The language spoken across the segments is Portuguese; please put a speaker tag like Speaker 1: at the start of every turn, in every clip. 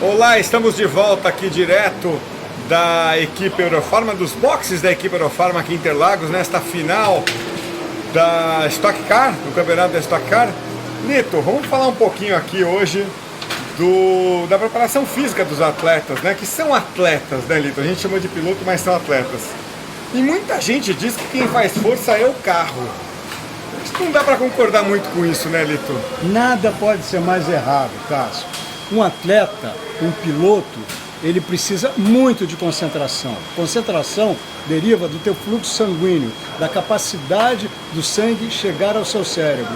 Speaker 1: Olá, estamos de volta aqui direto da equipe Eurofarma, dos boxes da equipe Eurofarma aqui em Interlagos, nesta final da Stock Car, do campeonato da Stock Car. Lito, vamos falar um pouquinho aqui hoje da preparação física dos atletas, né? Que são atletas, né, Lito? A gente chama de piloto, mas são atletas. E muita gente diz que quem faz força é o carro. Acho que não dá para concordar muito com isso, né, Lito?
Speaker 2: Nada pode ser mais errado, Cássio. Um atleta, um piloto, ele precisa muito de concentração. Concentração deriva do teu fluxo sanguíneo, da capacidade do sangue chegar ao seu cérebro.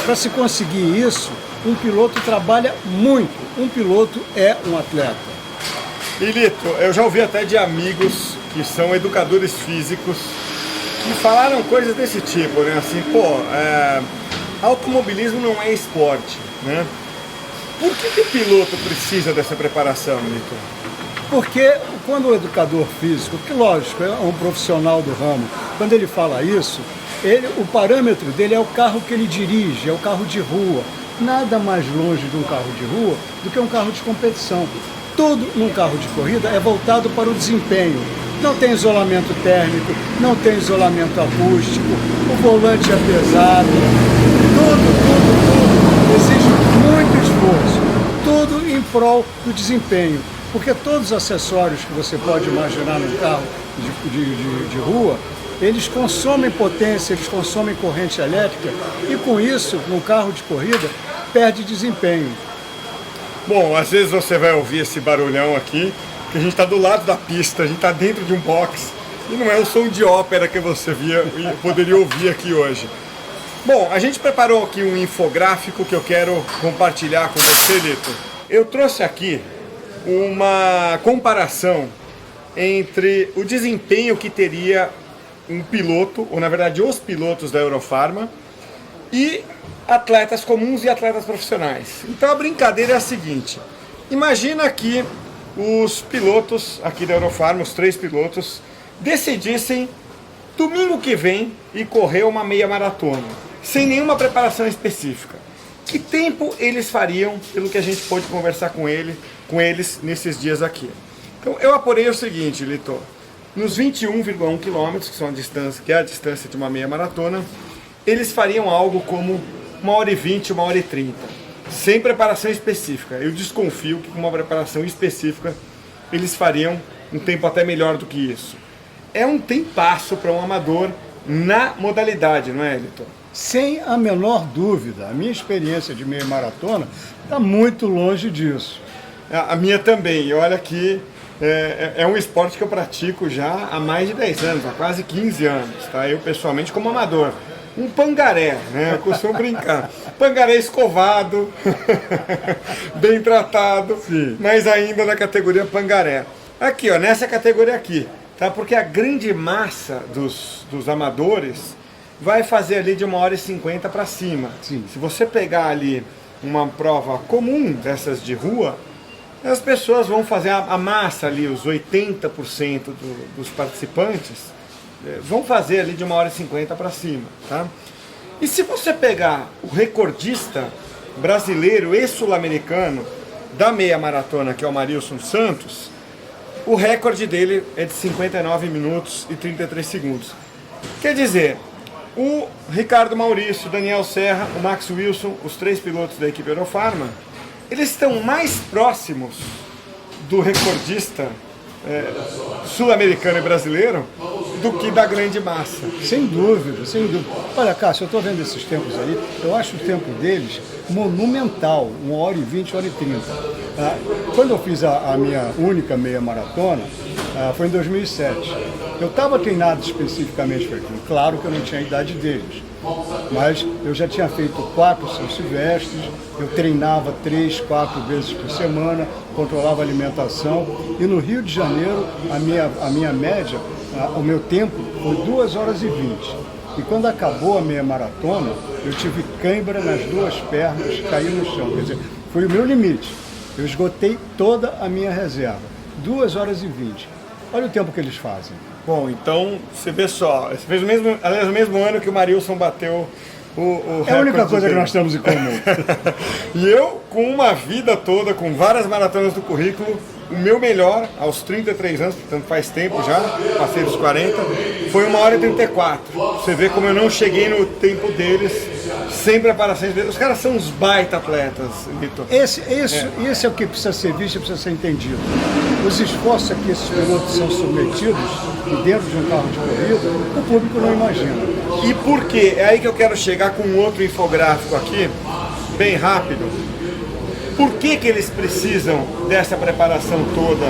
Speaker 2: Para se conseguir isso, um piloto trabalha muito. Um piloto é um atleta.
Speaker 1: E Lito, eu já ouvi até de amigos que são educadores físicos que falaram coisas desse tipo, né? Assim, automobilismo não é esporte, né? Por que o piloto precisa dessa preparação, Lito?
Speaker 2: Porque quando o educador físico, que lógico, é um profissional do ramo, quando ele fala isso, o parâmetro dele é o carro que ele dirige, é o carro de rua. Nada mais longe de um carro de rua do que um carro de competição. Tudo num carro de corrida é voltado para o desempenho. Não tem isolamento térmico, não tem isolamento acústico, o volante é pesado, tudo exige muito esforço, tudo em prol do desempenho. Porque todos os acessórios que você pode imaginar num carro de rua, eles consomem potência, eles consomem corrente elétrica e com isso, no carro de corrida, perde desempenho.
Speaker 1: Bom, às vezes você vai ouvir esse barulhão aqui, que a gente está do lado da pista, a gente está dentro de um box e não é o som de ópera que você poderia ouvir aqui hoje. Bom, a gente preparou aqui um infográfico que eu quero compartilhar com você, Lito. Eu trouxe aqui uma comparação entre o desempenho que teria um piloto, ou na verdade os pilotos da Eurofarma, e atletas comuns e atletas profissionais. Então a brincadeira é a seguinte: imagina que os pilotos aqui da Eurofarma, os 3 pilotos, decidissem domingo que vem ir correr uma meia maratona, sem nenhuma preparação específica. Que tempo eles fariam, pelo que a gente pôde conversar com eles nesses dias aqui? Então eu apurei o seguinte, Lito: nos 21,1 km, que são a distância, que é a distância de uma meia maratona, eles fariam algo como 1h20, 1h30, sem preparação específica. Eu desconfio que com uma preparação específica eles fariam um tempo até melhor do que isso. É um tempasso para um amador na modalidade, não é, Lito?
Speaker 2: Sem a menor dúvida. A minha experiência de meia maratona está muito longe disso.
Speaker 1: A minha também. E olha que é um esporte que eu pratico já há mais de 10 anos, há quase 15 anos, tá? Eu pessoalmente como amador. Um pangaré, né? Eu costumo brincar. Pangaré escovado, bem tratado, sim, mas ainda na categoria pangaré. Aqui, ó, nessa categoria aqui, tá? Porque a grande massa dos amadores vai fazer ali de 1h50 para cima.
Speaker 2: Sim.
Speaker 1: Se você pegar ali uma prova comum dessas de rua, as pessoas vão fazer a massa ali, os 80% dos participantes vão fazer ali de 1h50 para cima, tá? E se você pegar o recordista brasileiro e sul-americano da meia maratona, que é o Marilson Santos, o recorde dele é de 59 minutos e 33 segundos. Quer dizer, o Ricardo Maurício, o Daniel Serra, o Max Wilson, os 3 pilotos da equipe Eurofarma, eles estão mais próximos do recordista sul-americano e brasileiro do que da grande massa.
Speaker 2: Sem dúvida, sem dúvida. Olha, Cássio, eu estou vendo esses tempos aí, eu acho o tempo deles monumental, 1h20, 1h30. Quando eu fiz a minha única meia maratona, foi em 2007. Eu estava treinado especificamente para aquilo. Claro que eu não tinha a idade deles, mas eu já tinha feito 4 São Silvestres, eu treinava 3, 4 vezes por semana, controlava a alimentação, e no Rio de Janeiro a minha média, o meu tempo foi 2h20. E quando acabou a meia maratona, eu tive cãibra nas 2 pernas, caí no chão. Quer dizer, foi o meu limite. Eu esgotei toda a minha reserva. 2h20. Olha o tempo que eles fazem.
Speaker 1: Bom, então você vê só, você fez o mesmo ano que o Marilson bateu
Speaker 2: É a única
Speaker 1: recorde
Speaker 2: coisa que
Speaker 1: dele.
Speaker 2: nós temos em comum.
Speaker 1: E eu, com uma vida toda, com várias maratonas do currículo, o meu melhor, aos 33 anos, portanto faz tempo já, passei dos 40, foi 1h34. Você vê como eu não cheguei no tempo deles, sem preparação. Os caras são uns baita atletas, Vitor.
Speaker 2: Esse é o que precisa ser visto e precisa ser entendido. Os esforços a que esses pilotos são submetidos dentro de um carro de corrida, o público não imagina.
Speaker 1: E por quê? É aí que eu quero chegar com um outro infográfico aqui, bem rápido. Por que eles precisam dessa preparação toda?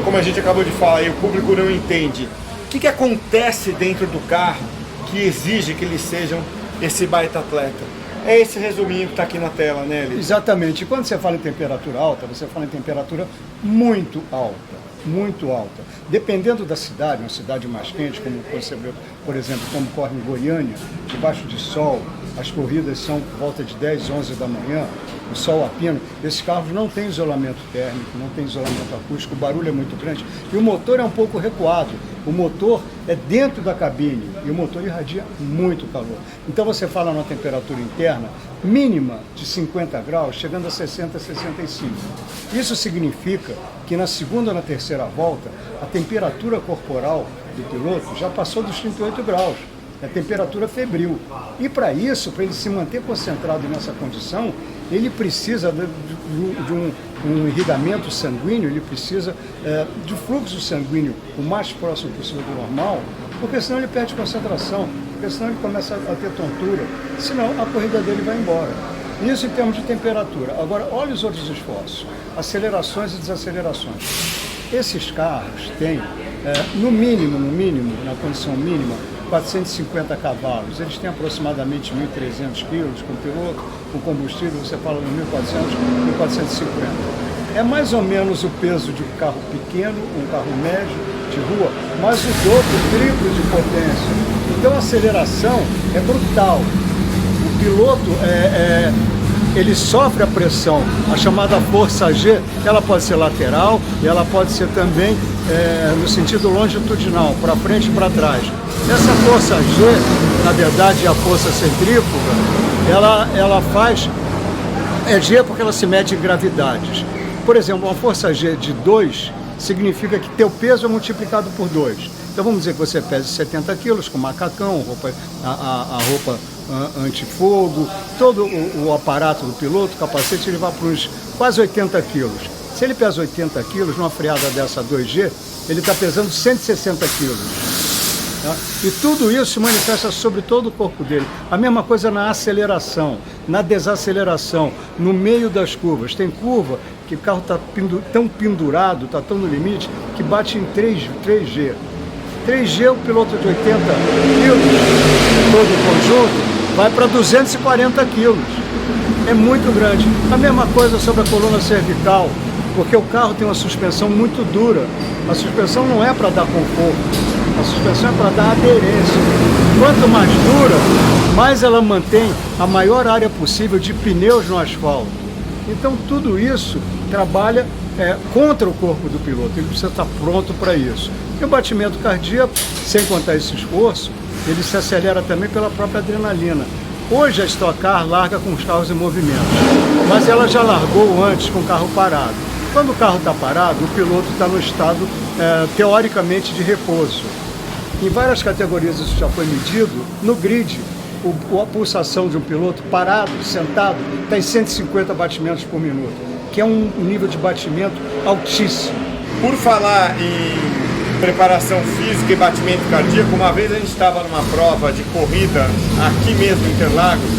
Speaker 1: Como a gente acabou de falar, e o público não entende. O que acontece dentro do carro que exige que eles sejam esse baita atleta? É esse resuminho que está aqui na tela, né, Eli?
Speaker 2: Exatamente. E quando você fala em temperatura alta, você fala em temperatura muito alta. Muito alta. Dependendo da cidade, uma cidade mais quente, como você vê, por exemplo, como corre em Goiânia, debaixo de sol, as corridas são por volta de 10, 11 da manhã, o sol a pino, esses carros não têm isolamento térmico, não tem isolamento acústico, o barulho é muito grande e o motor é um pouco recuado. O motor é dentro da cabine e o motor irradia muito calor. Então você fala numa temperatura interna mínima de 50 graus, chegando a 60, 65. Isso significa que na segunda ou na terceira volta, a temperatura corporal do piloto já passou dos 38 graus. É temperatura febril. E para isso, para ele se manter concentrado nessa condição, ele precisa de um irrigamento sanguíneo, ele precisa de fluxo sanguíneo o mais próximo possível do normal, porque senão ele perde concentração, porque senão ele começa a ter tontura, senão a corrida dele vai embora. Isso em termos de temperatura. Agora, olha os outros esforços, acelerações e desacelerações. Esses carros têm, no mínimo, na condição mínima, 450 cavalos, eles têm aproximadamente 1.300 quilos com piloto, com combustível, você fala de 1.400, 1.450. É mais ou menos o peso de um carro pequeno, um carro médio, de rua, mas o dobro, o triplo de potência. Então a aceleração é brutal. O piloto, ele sofre a pressão, a chamada força G, ela pode ser lateral e ela pode ser também no sentido longitudinal, para frente e para trás. Essa força G, na verdade, a força centrífuga, ela faz... É G porque ela se mede em gravidades. Por exemplo, uma força G de 2 significa que teu peso é multiplicado por 2. Então vamos dizer que você pesa 70 quilos com macacão, a roupa antifogo, todo o aparato do piloto, o capacete, ele vai para uns quase 80 quilos. Se ele pesa 80 quilos, numa freada dessa 2G, ele está pesando 160 quilos. Tá? E tudo isso se manifesta sobre todo o corpo dele. A mesma coisa na aceleração, na desaceleração, no meio das curvas. Tem curva que o carro está tão pendurado, está tão no limite, que bate em 3G. 3G, o piloto de 80 quilos, todo o conjunto, vai para 240 quilos. É muito grande. A mesma coisa sobre a coluna cervical, porque o carro tem uma suspensão muito dura. A suspensão não é para dar conforto, a suspensão é para dar aderência. Quanto mais dura, mais ela mantém a maior área possível de pneus no asfalto. Então tudo isso trabalha contra o corpo do piloto, ele precisa estar pronto para isso. E o batimento cardíaco, sem contar esse esforço, ele se acelera também pela própria adrenalina. Hoje a Stock Car larga com os carros em movimento, mas ela já largou antes com o carro parado. Quando o carro está parado, o piloto está no estado, teoricamente, de repouso. Em várias categorias isso já foi medido. No grid, a pulsação de um piloto parado, sentado, está em 150 batimentos por minuto, que é um nível de batimento altíssimo.
Speaker 1: Por falar em preparação física e batimento cardíaco, uma vez a gente estava numa prova de corrida aqui mesmo em Interlagos,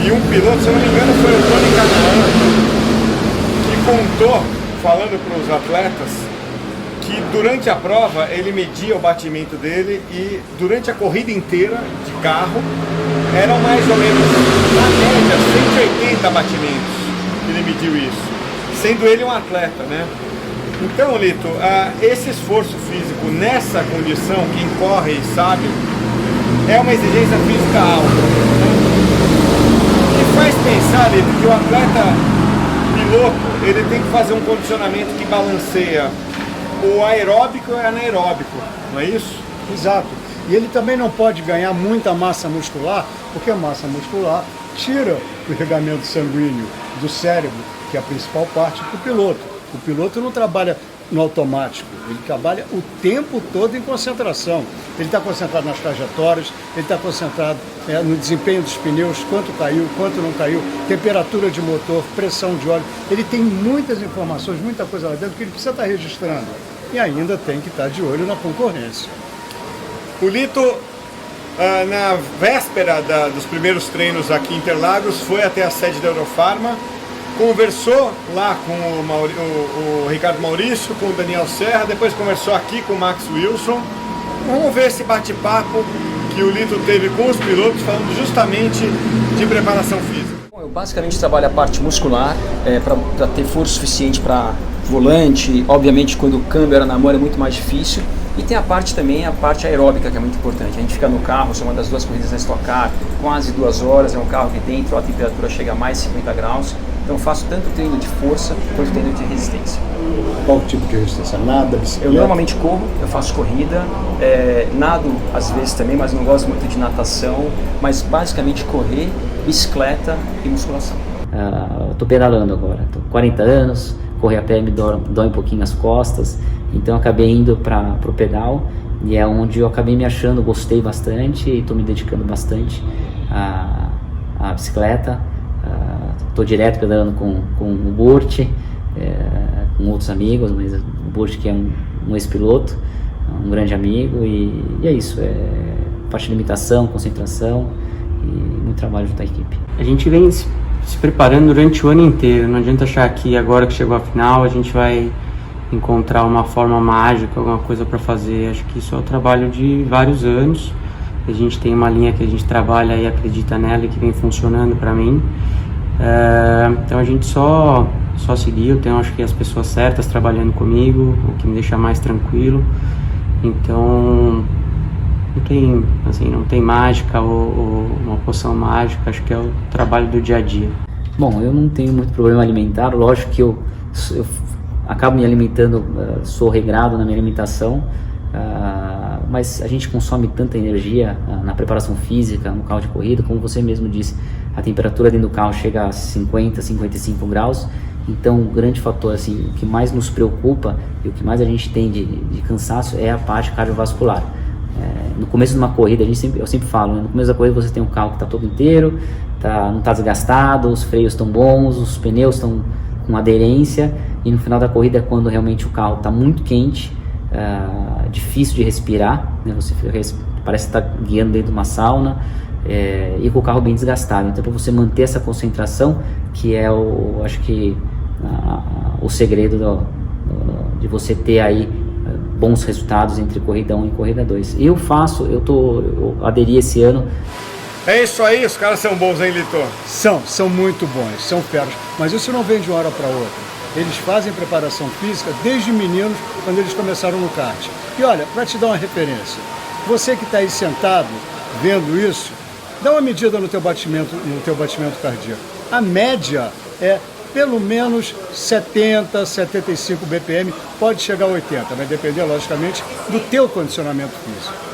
Speaker 1: e um piloto, se eu não me engano, foi o Tony Canaan, que contou, falando para os atletas, que durante a prova ele media o batimento dele e durante a corrida inteira de carro eram mais ou menos, na média, 180 batimentos que ele mediu isso, sendo ele um atleta, né? Então, Lito, esse esforço físico nessa condição, quem corre sabe, é uma exigência física alta, né? Que faz pensar, Lito, que o atleta piloto, ele tem que fazer um condicionamento que balanceia o aeróbico e o anaeróbico, não é isso?
Speaker 2: Exato. E ele também não pode ganhar muita massa muscular, porque a massa muscular tira o irrigamento sanguíneo do cérebro, que é a principal parte, para o piloto. O piloto não trabalha no automático, ele trabalha o tempo todo em concentração. Ele está concentrado nas trajetórias, ele está concentrado no desempenho dos pneus, quanto caiu, quanto não caiu, temperatura de motor, pressão de óleo. Ele tem muitas informações, muita coisa lá dentro que ele precisa estar registrando. E ainda tem que estar de olho na concorrência.
Speaker 1: O Lito, na véspera dos primeiros treinos aqui em Interlagos, foi até a sede da Eurofarma, conversou lá com o Ricardo Maurício, com o Daniel Serra, depois conversou aqui com o Max Wilson. Vamos ver esse bate-papo que o Lito teve com os pilotos, falando justamente de preparação física.
Speaker 3: Bom, eu basicamente trabalho a parte muscular, para ter força suficiente para volante. Obviamente, quando o câmbio era na mão é muito mais difícil. E tem a parte aeróbica, que é muito importante. A gente fica no carro, é uma das 2 corridas na Stock Car, quase 2 horas, é um carro que dentro a temperatura chega a mais de 50 graus. Então faço tanto treino de força quanto treino de resistência.
Speaker 2: Qual tipo de resistência? Nada, bicicleta?
Speaker 3: Eu normalmente corro, eu faço corrida, nado às vezes também, mas não gosto muito de natação. Mas basicamente correr, bicicleta e musculação.
Speaker 4: Eu tô pedalando agora, tô com 40 anos, correr a pé me dói um pouquinho as costas, então eu acabei indo para o pedal e é onde eu acabei me achando, gostei bastante e estou me dedicando bastante à bicicleta. Estou direto pedalando com o Burt, com outros amigos, mas o Burt que é um ex-piloto, um grande amigo e é isso, parte de limitação, concentração e muito trabalho junto à equipe.
Speaker 5: A gente vem se preparando durante o ano inteiro, não adianta achar que agora que chegou a final a gente vai encontrar uma forma mágica, alguma coisa para fazer. Acho que isso é o trabalho de vários anos. A gente tem uma linha que a gente trabalha e acredita nela e que vem funcionando para mim. Então a gente só seguir. Eu tenho, acho que, as pessoas certas trabalhando comigo, o que me deixa mais tranquilo. Então não tem mágica ou uma poção mágica. Acho que é o trabalho do dia a dia.
Speaker 4: Bom, eu não tenho muito problema alimentar. Lógico que eu acabo me alimentando, sou regrado na minha alimentação, mas a gente consome tanta energia na preparação física, no carro de corrida, como você mesmo disse, a temperatura dentro do carro chega a 50, 55 graus, então o grande fator, assim, o que mais nos preocupa e o que mais a gente tem de cansaço é a parte cardiovascular. No começo de uma corrida, eu sempre falo, né, no começo da corrida você tem um carro que está todo inteiro, não está desgastado, os freios estão bons, os pneus estão com aderência, e no final da corrida é quando realmente o carro está muito quente, difícil de respirar, né? Você parece estar guiando dentro de uma sauna, e com o carro bem desgastado. Então, para você manter essa concentração, que é acho que o segredo de você ter aí bons resultados entre corrida 1 e corrida 2. Eu aderi esse ano.
Speaker 1: É isso aí, os caras são bons, hein, Lito?
Speaker 2: São muito bons, são feras. Mas isso não vem de uma hora para outra. Eles fazem preparação física desde meninos, quando eles começaram no kart. E olha, para te dar uma referência, você que está aí sentado, vendo isso, dá uma medida no teu batimento cardíaco. A média é pelo menos 70, 75 BPM, pode chegar a 80, vai depender, logicamente, do teu condicionamento físico.